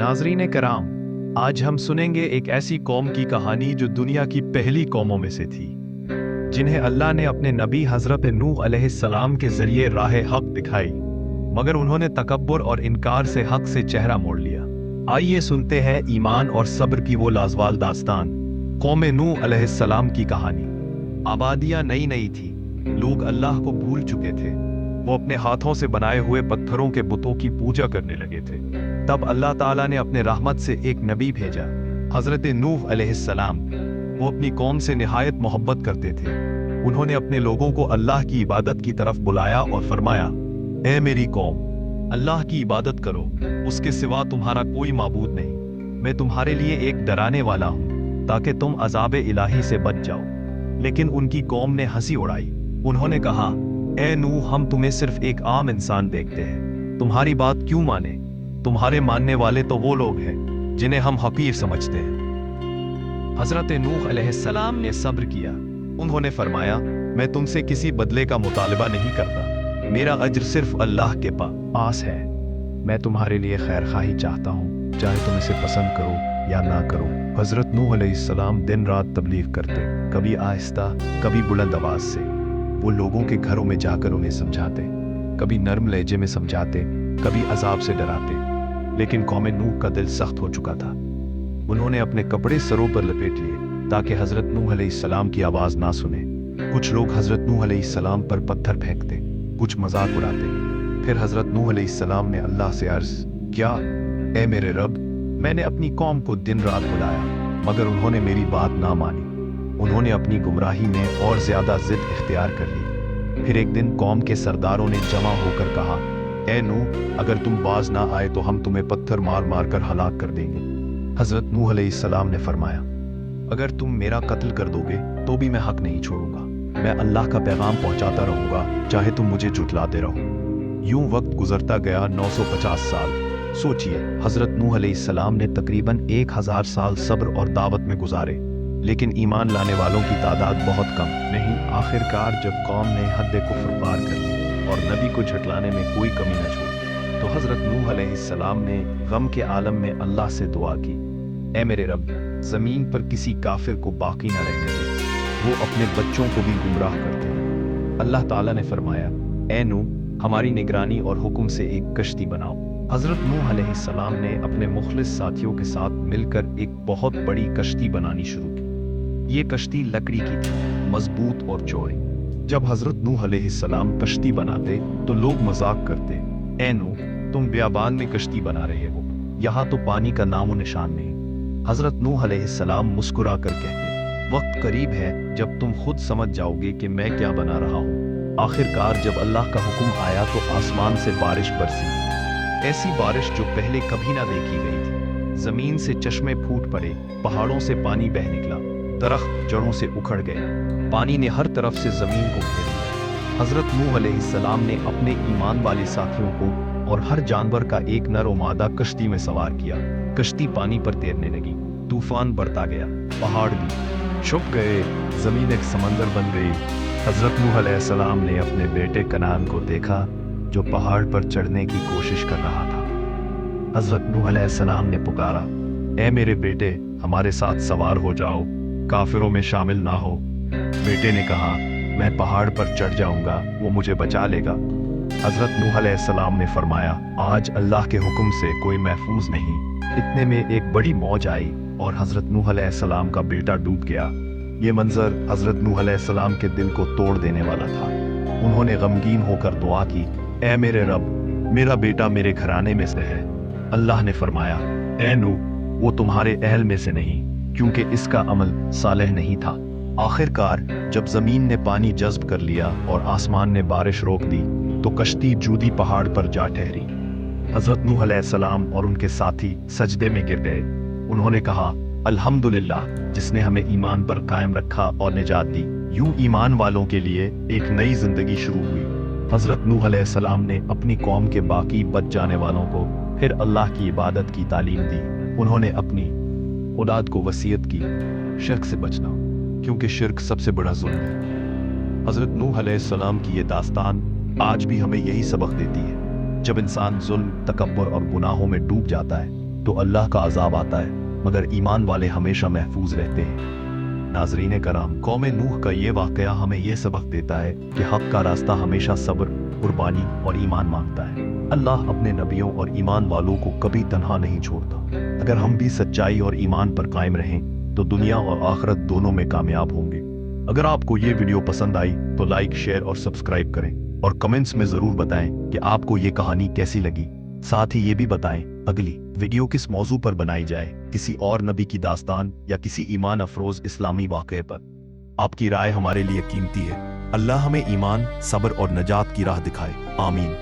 नाज़रीन कराम, आज हम सुनेंगे एक ऐसी कौम की कहानी जो दुनिया की पहली कौमों में से थी, जिन्हें अल्लाह ने अपने नबी हज़रत नूह अलैहिस्सलाम के ज़रिए राह हक दिखाई, मगर उन्होंने तकब्बुर और इनकार से हक से चेहरा मोड़ लिया। आइए सुनते हैं ईमान और सब्र की वो लाजवाल दास्तान, कौम नूह अलैहिस्सलाम की कहानी। आबादियाँ नई नई थी, लोग अल्लाह को भूल चुके थे, वो अपने हाथों से बनाए हुए पत्थरों के बुतों की पूजा करने लगे थे। तब अल्लाह ताला ने अपने रहमत से एक नबी भेजा, हजरत नूह अलैहिस्सलाम। वो अपनी कौम से निहायत मोहब्बत करते थे। उन्होंने अपने लोगों को अल्लाह की इबादत की तरफ बुलाया और फरमाया, ए मेरी कौम, अल्लाह की इबादत करो, उसके सिवा तुम्हारा कोई माबूद नहीं। मैं तुम्हारे लिए एक डराने वाला हूँ ताकि तुम अजाब इलाही से बच जाओ। लेकिन उनकी कौम ने हंसी उड़ाई। उन्होंने कहा, ए नूह, हम तुम्हें सिर्फ एक आम इंसान देखते हैं, तुम्हारी बात क्यों माने? तुम्हारे मानने वाले तो वो लोग हैं जिन्हें हम हकीर समझते हैं। हजरत नूह अलैहिस्सलाम ने सब्र किया। उन्होंने फरमाया, मैं तुमसे किसी बदले का मुतालिबा नहीं करता, मेरा अज्र सिर्फ अल्लाह के पास है। मैं तुम्हारे लिए खैर खाही चाहता हूँ, चाहे तुम इसे पसंद करो या ना करो। हजरत नूह अलैहिस्सलाम दिन रात तबलीग करते, कभी आहिस्ता, कभी बुलंद आवाज से। वो लोगों के घरों में जाकर उन्हें समझाते, कभी नर्म लहजे में समझाते, कभी अजाब से डराते। लेकिन कौम नूह का दिल सख्त हो चुका था। उन्होंने अपने कपड़े सरों पर लपेट लिए ताकि हजरत नूह अलैहिस्सलाम की आवाज ना सुने। कुछ लोग हजरत नूह अलैहिस्सलाम पर पत्थर फेंकते, कुछ मजाक उड़ाते। फिर हजरत नूह अलैहिस्सलाम ने अल्लाह से अर्ज किया, ए मेरे रब, मैंने अपनी कौम को दिन रात बुलाया, मगर उन्होंने मेरी बात ना मानी। उन्होंने अपनी गुमराही में और ज्यादा जिद इख्तियार कर ली। फिर एक दिन कौम के सरदारों ने जमा होकर कहा, ए नूह, अगर तुम बाज ना आए तो हम तुम्हें पत्थर मार मार कर हलाक कर देंगे। हजरत नूह अलैहिस्सलाम ने फरमाया, अगर तुम मेरा कत्ल कर दोगे तो भी मैं हक नहीं छोड़ूंगा। मैं अल्लाह का पैगाम पहुंचाता रहूंगा, चाहे तुम मुझे झुठलाते रहो। यूं वक्त गुजरता गया 950 साल। सोचिए, हजरत नूह अलैहिस्सलाम ने तकरीबन 1000 साल सब्र और दावत में गुजारे, लेकिन ईमान लाने वालों की तादाद बहुत कम। नहीं, आखिरकार जब कौम ने हद कुफ्र पार कर ली और नबी को झुठलाने में कोई कमी न छोड़ी, तो हजरत नूह अलैहिस्सलाम ने गम के आलम में अल्लाह से दुआ की, ए मेरे रब, जमीन पर किसी काफिर को बाकी न रहने दे, वो अपने बच्चों को भी गुमराह करते हैं। अल्लाह ताला ने फरमाया, ए नूह, हमारी निगरानी और हुक्म से एक कश्ती बनाओ। हजरत नूह अलैहिस्सलाम ने अपने मुखलिस साथियों के साथ मिलकर एक बहुत बड़ी कश्ती बनानी शुरू की। ये कश्ती लकड़ी की थी, मजबूत और चौड़ी। जब हजरत नूह अलैहिस्सलाम कश्ती बनाते तो लोग मजाक करते, ए नूह, तुम बियाबान में कश्ती बना रहे हो, यहाँ तो पानी का नामो निशान नहीं। हजरत नूह अलैहिस्सलाम मुस्कुरा कर कहते, वक्त करीब है जब तुम खुद समझ जाओगे कि मैं क्या बना रहा हूँ। आखिरकार जब अल्लाह का हुक्म आया तो आसमान से बारिश बरसी, ऐसी बारिश जो पहले कभी ना देखी गई थी। जमीन से चश्मे फूट पड़े, पहाड़ों से पानी बह निकला, दरख्त जड़ों से उखड़ गए, पानी ने हर तरफ से जमीन को घेर लिया। हजरत नूह अलैहिस्सलाम ने अपने ईमान वाले साथियों को और हर जानवर का एक नर और मादा कश्ती में सवार किया। कश्ती पानी पर तैरने लगी, तूफान बढ़ता गया, पहाड़ भी छुप गए, जमीन एक समंदर बन गई। हजरत नूह अलैहिस्सलाम ने अपने बेटे कनान को देखा जो पहाड़ पर चढ़ने की कोशिश कर रहा था। हजरत नूह अलैहिस्सलाम ने पुकारा, ए मेरे बेटे, हमारे साथ सवार हो जाओ, काफिरों में शामिल ना हो। बेटे ने कहा, मैं पहाड़ पर चढ़ जाऊंगा, वो मुझे बचा लेगा। हजरत नूह अलैहिस्सलाम ने फरमाया, आज अल्लाह के हुक्म से कोई महफूज नहीं। इतने में एक बड़ी मौज आई और हजरत नूह अलैहिस्सलाम का बेटा डूब गया। ये मंजर हजरत नूह अलैहिस्सलाम के दिल को तोड़ देने वाला था। उन्होंने गमगीन होकर दुआ की, ए मेरे रब, मेरा बेटा मेरे घराने में से है। अल्लाह ने फरमाया, ए नूह, वो तुम्हारे अहल में से नहीं, क्योंकि इसका अमल सालेह नहीं था। आखिरकार जब जमीन ने पानी जज्ब कर लिया और आसमान ने बारिश रोक दी तो कश्ती जूदी पहाड़ पर जा ठहरी। हजरत नूह अलैहिस्सलाम और उनके साथी सजदे में गिर गए। उन्होंने कहा, अल्हम्दुलिल्लाह, जिसने हमें ईमान पर कायम रखा और निजात दी। यूं ईमान वालों के लिए एक नई जिंदगी शुरू हुई। हजरत नूह अलैहिस्सलाम ने अपनी कौम के बाकी बच जाने वालों को फिर अल्लाह की इबादत की तालीम दी। उन्होंने अपनी औलाद को वसीयत की, शिर्क से बचना, क्योंकि शिर्क सबसे बड़ा जुल्म है। हजरत नूह अलैहिस्सलाम की ये दास्तान आज भी हमें यही सबक देती है। जब इंसान जुल्म, तकब्बुर और गुनाहों में डूब जाता है تو اللہ کا عذاب آتا ہے، مگر ایمان والے ہمیشہ محفوظ رہتے ہیں۔ ناظرین کرام، قوم نوح کا یہ واقعہ ہمیں یہ سبق دیتا ہے کہ حق کا راستہ ہمیشہ صبر، قربانی اور ایمان مانگتا ہے۔ اللہ اپنے نبیوں اور ایمان والوں کو کبھی تنہا نہیں چھوڑتا۔ اگر ہم بھی سچائی اور ایمان پر قائم رہیں تو دنیا اور آخرت دونوں میں کامیاب ہوں گے۔ اگر آپ کو یہ ویڈیو پسند آئی تو لائک، شیئر اور سبسکرائب کریں، اور کمنٹس میں ضرور بتائیں کہ آپ کو یہ کہانی کیسی لگی۔ ساتھ ہی یہ بھی بتائیں اگلی ویڈیو کس موضوع پر بنائی جائے، کسی اور نبی کی داستان یا کسی ایمان افروز اسلامی واقعے پر۔ آپ کی رائے ہمارے لیے قیمتی ہے۔ اللہ ہمیں ایمان، صبر اور نجات کی راہ دکھائے، آمین۔